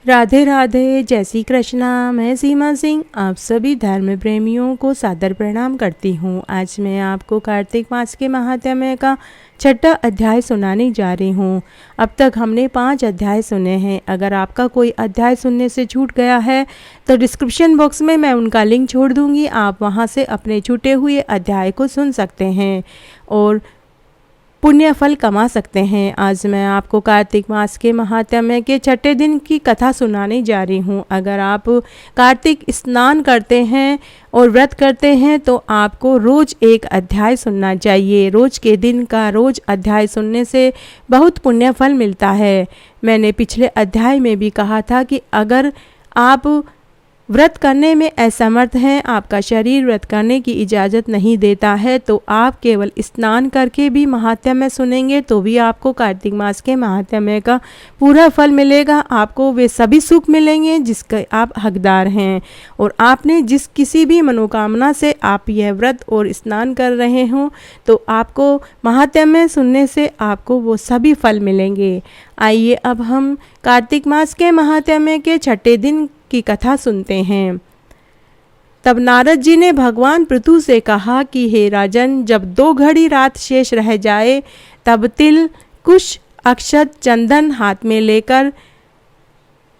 राधे राधे, जय श्री कृष्णा। मैं सीमा सिंह आप सभी धर्म प्रेमियों को सादर प्रणाम करती हूँ। आज मैं आपको कार्तिक मास के महात्म्य का छठा अध्याय सुनाने जा रही हूँ। अब तक हमने 5 अध्याय सुने हैं। अगर आपका कोई अध्याय सुनने से छूट गया है तो डिस्क्रिप्शन बॉक्स में मैं उनका लिंक छोड़ दूँगी। आप वहाँ से अपने छूटे हुए अध्याय को सुन सकते हैं और पुण्य फल कमा सकते हैं। आज मैं आपको कार्तिक मास के महात्म्य के छठे दिन की कथा सुनाने जा रही हूँ। अगर आप कार्तिक स्नान करते हैं और व्रत करते हैं तो आपको रोज़ एक अध्याय सुनना चाहिए। रोज़ के दिन का रोज़ अध्याय सुनने से बहुत पुण्य फल मिलता है। मैंने पिछले अध्याय में भी कहा था कि अगर आप व्रत करने में असमर्थ हैं, आपका शरीर व्रत करने की इजाज़त नहीं देता है, तो आप केवल स्नान करके भी महात्म्य सुनेंगे तो भी आपको कार्तिक मास के महात्म्य का पूरा फल मिलेगा। आपको वे सभी सुख मिलेंगे जिसके आप हकदार हैं। और आपने जिस किसी भी मनोकामना से आप यह व्रत और स्नान कर रहे हों तो आपको महात्म्य सुनने से आपको वो सभी फल मिलेंगे। आइए अब हम कार्तिक मास के महात्म्य के छठे दिन की कथा सुनते हैं। तब नारद जी ने भगवान पृथु से कहा कि हे राजन, जब 2 घड़ी रात शेष रह जाए तब तिल, कुश, अक्षत, चंदन हाथ में लेकर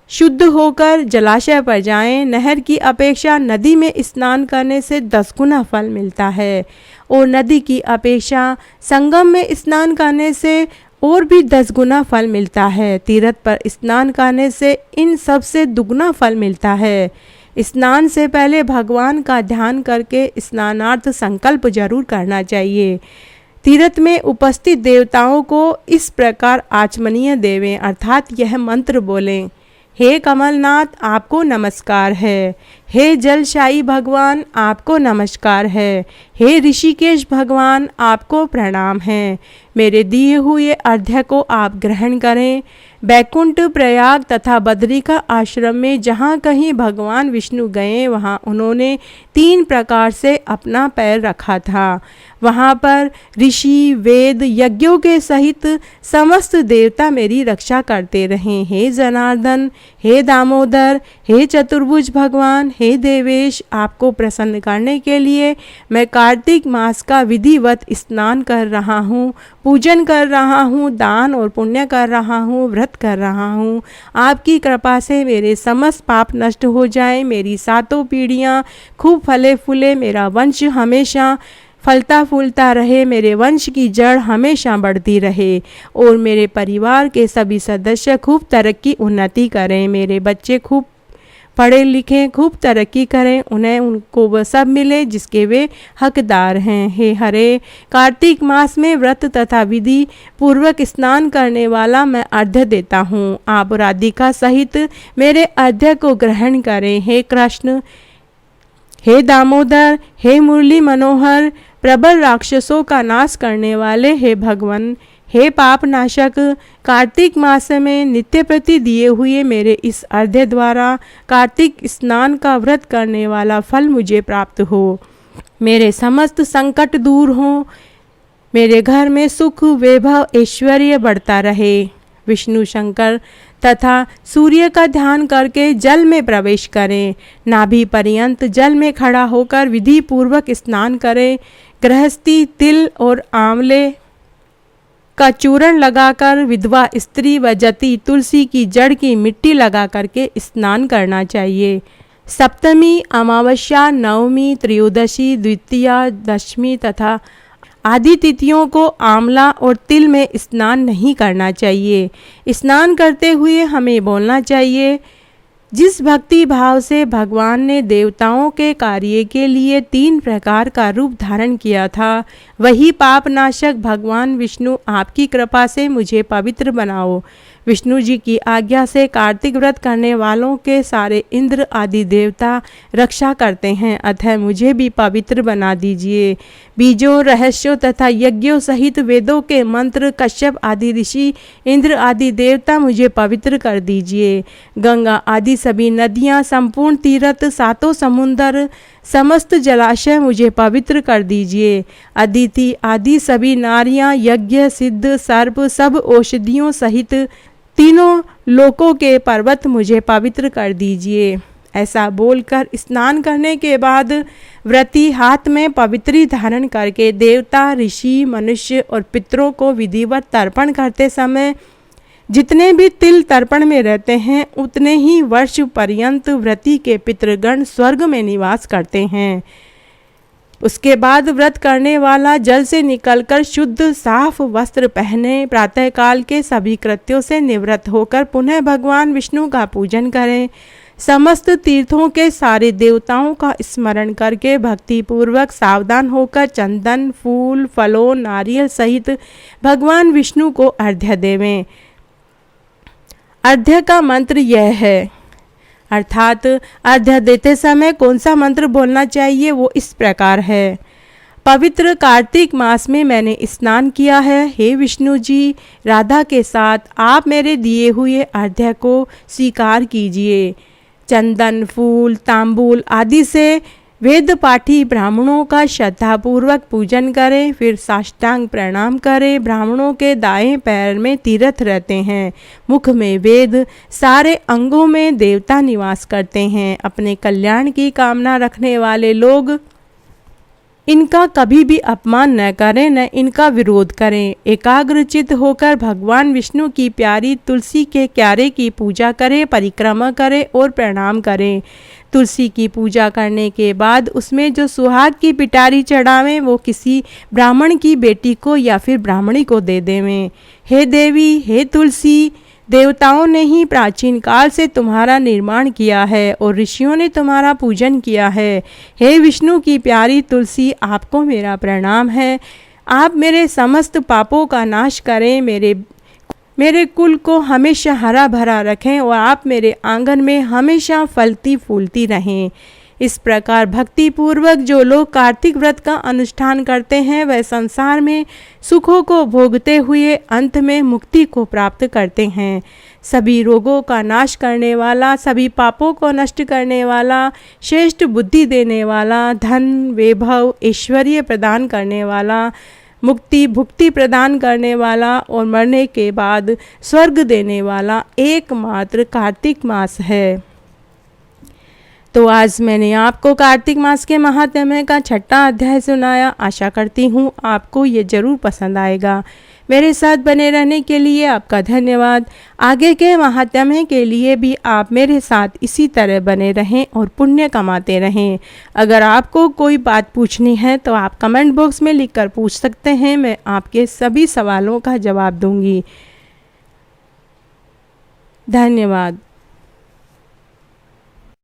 शुद्ध होकर जलाशय पर जाएं। नहर की अपेक्षा नदी में स्नान करने से 10 गुना फल मिलता है और नदी की अपेक्षा संगम में स्नान करने से और भी 10 गुना फल मिलता है। तीर्थ पर स्नान करने से इन सब से दुगना फल मिलता है। स्नान से पहले भगवान का ध्यान करके स्नानार्थ संकल्प जरूर करना चाहिए। तीर्थ में उपस्थित देवताओं को इस प्रकार आचमनीय देवें, अर्थात यह मंत्र बोलें। हे कमलनाथ, आपको नमस्कार है। हे जलशाही भगवान, आपको नमस्कार है। हे ऋषिकेश भगवान, आपको प्रणाम है। मेरे दिए हुए अर्घ्य को आप ग्रहण करें। बैकुंठ, प्रयाग तथा बद्रिका आश्रम में जहाँ कहीं भगवान विष्णु गए वहाँ उन्होंने 3 प्रकार से अपना पैर रखा था। वहाँ पर ऋषि, वेद, यज्ञों के सहित समस्त देवता मेरी रक्षा करते रहें। हे जनार्दन, हे दामोदर, हे चतुर्भुज भगवान, हे देवेश, आपको प्रसन्न करने के लिए मैं कार्तिक मास का विधिवत स्नान कर रहा हूँ, पूजन कर रहा हूँ, दान और पुण्य कर रहा हूँ, व्रत कर रहा हूँ। आपकी कृपा से मेरे समस्त पाप नष्ट हो जाए, मेरी 7 पीढ़ियाँ खूब फले फूले, मेरा वंश हमेशा फलता फूलता रहे, मेरे वंश की जड़ हमेशा बढ़ती रहे और मेरे परिवार के सभी सदस्य खूब तरक्की उन्नति करें। मेरे बच्चे खूब पढ़े लिखें, खूब तरक्की करें, उन्हें उनको वह सब मिले जिसके वे हकदार हैं। हे हरे, कार्तिक मास में व्रत तथा विधि पूर्वक स्नान करने वाला मैं अर्घ्य देता हूँ। आप राधिका सहित मेरे अर्घ्य को ग्रहण करें। हे कृष्ण, हे दामोदर, हे मुरली मनोहर, प्रबल राक्षसों का नाश करने वाले, हे भगवान, हे पाप नाशक, कार्तिक मास में नित्य प्रति दिए हुए मेरे इस अर्घ्य द्वारा कार्तिक स्नान का व्रत करने वाला फल मुझे प्राप्त हो। मेरे समस्त संकट दूर हों, मेरे घर में सुख, वैभव, ऐश्वर्य बढ़ता रहे। विष्णु, शंकर तथा सूर्य का ध्यान करके जल में प्रवेश करें। नाभि पर्यंत जल में खड़ा होकर विधि पूर्वक स्नान करें। गृहस्थी तिल और आंवले का चूर्ण लगाकर, विधवा स्त्री व जति तुलसी की जड़ की मिट्टी लगा करके स्नान करना चाहिए। सप्तमी, अमावस्या, नवमी, त्रयोदशी, द्वितीया, दशमी तथा आदि तिथियों को आंवला और तिल में स्नान नहीं करना चाहिए। स्नान करते हुए हमें बोलना चाहिए, जिस भक्ति भाव से भगवान ने देवताओं के कार्य के लिए 3 प्रकार का रूप धारण किया था, वही पापनाशक भगवान विष्णु आपकी कृपा से मुझे पवित्र बनाओ। विष्णु जी की आज्ञा से कार्तिक व्रत करने वालों के सारे इंद्र आदि देवता रक्षा करते हैं, अतः मुझे भी पवित्र बना दीजिए। बीजों, रहस्यों तथा यज्ञों सहित वेदों के मंत्र, कश्यप आदि ऋषि, इंद्र आदि देवता मुझे पवित्र कर दीजिए। गंगा आदि सभी नदियाँ, संपूर्ण तीर्थ, 7 समुंदर, समस्त जलाशय मुझे पवित्र कर दीजिए। अदिति आदि सभी नारियां, यज्ञ, सिद्ध, सर्प, सब औषधियों सहित तीनों लोकों के पर्वत मुझे पवित्र कर दीजिए। ऐसा बोलकर स्नान करने के बाद व्रती हाथ में पवित्री धारण करके देवता, ऋषि, मनुष्य और पितरों को विधिवत तर्पण करते समय जितने भी तिल तर्पण में रहते हैं उतने ही वर्ष पर्यंत व्रती के पितृगण स्वर्ग में निवास करते हैं। उसके बाद व्रत करने वाला जल से निकलकर शुद्ध साफ वस्त्र पहने प्रातःकाल के सभी कृत्यों से निवृत्त होकर पुनः भगवान विष्णु का पूजन करें। समस्त तीर्थों के सारे देवताओं का स्मरण करके भक्ति पूर्वक सावधान होकर चंदन, फूल, फलों, नारियल सहित भगवान विष्णु को अर्घ्य देवें। अर्घ्य का मंत्र यह है, अर्थात अर्घ्य देते समय कौन सा मंत्र बोलना चाहिए वो इस प्रकार है। पवित्र कार्तिक मास में मैंने स्नान किया है। हे विष्णु जी, राधा के साथ आप मेरे दिए हुए अर्घ्य को स्वीकार कीजिए। चंदन, फूल, तांबूल आदि से वेद पाठी ब्राह्मणों का श्रद्धापूर्वक पूजन करें, फिर साष्टांग प्रणाम करें। ब्राह्मणों के दाएं पैर में तीर्थ रहते हैं, मुख में वेद, सारे अंगों में देवता निवास करते हैं। अपने कल्याण की कामना रखने वाले लोग इनका कभी भी अपमान न करें, न इनका विरोध करें। एकाग्रचित होकर भगवान विष्णु की प्यारी तुलसी के क्यारे की पूजा करें, परिक्रमा करें और प्रणाम करें। तुलसी की पूजा करने के बाद उसमें जो सुहाग की पिटारी चढ़ावें वो किसी ब्राह्मण की बेटी को या फिर ब्राह्मणी को दे देवें। हे देवी, हे तुलसी, देवताओं ने ही प्राचीन काल से तुम्हारा निर्माण किया है और ऋषियों ने तुम्हारा पूजन किया है। हे विष्णु की प्यारी तुलसी, आपको मेरा प्रणाम है। आप मेरे समस्त पापों का नाश करें, मेरे कुल को हमेशा हरा भरा रखें और आप मेरे आंगन में हमेशा फलती फूलती रहें। इस प्रकार भक्ति पूर्वक जो लोग कार्तिक व्रत का अनुष्ठान करते हैं वह संसार में सुखों को भोगते हुए अंत में मुक्ति को प्राप्त करते हैं। सभी रोगों का नाश करने वाला, सभी पापों को नष्ट करने वाला, श्रेष्ठ बुद्धि देने वाला, धन, वैभव, ऐश्वर्य प्रदान करने वाला, मुक्ति भुक्ति प्रदान करने वाला और मरने के बाद स्वर्ग देने वाला एकमात्र कार्तिक मास है। तो आज मैंने आपको कार्तिक मास के महात्म्य का 6वां अध्याय सुनाया। आशा करती हूँ आपको ये ज़रूर पसंद आएगा। मेरे साथ बने रहने के लिए आपका धन्यवाद। आगे के महात्म्य के लिए भी आप मेरे साथ इसी तरह बने रहें और पुण्य कमाते रहें। अगर आपको कोई बात पूछनी है तो आप कमेंट बॉक्स में लिखकर पूछ सकते हैं, मैं आपके सभी सवालों का जवाब दूंगी। धन्यवाद।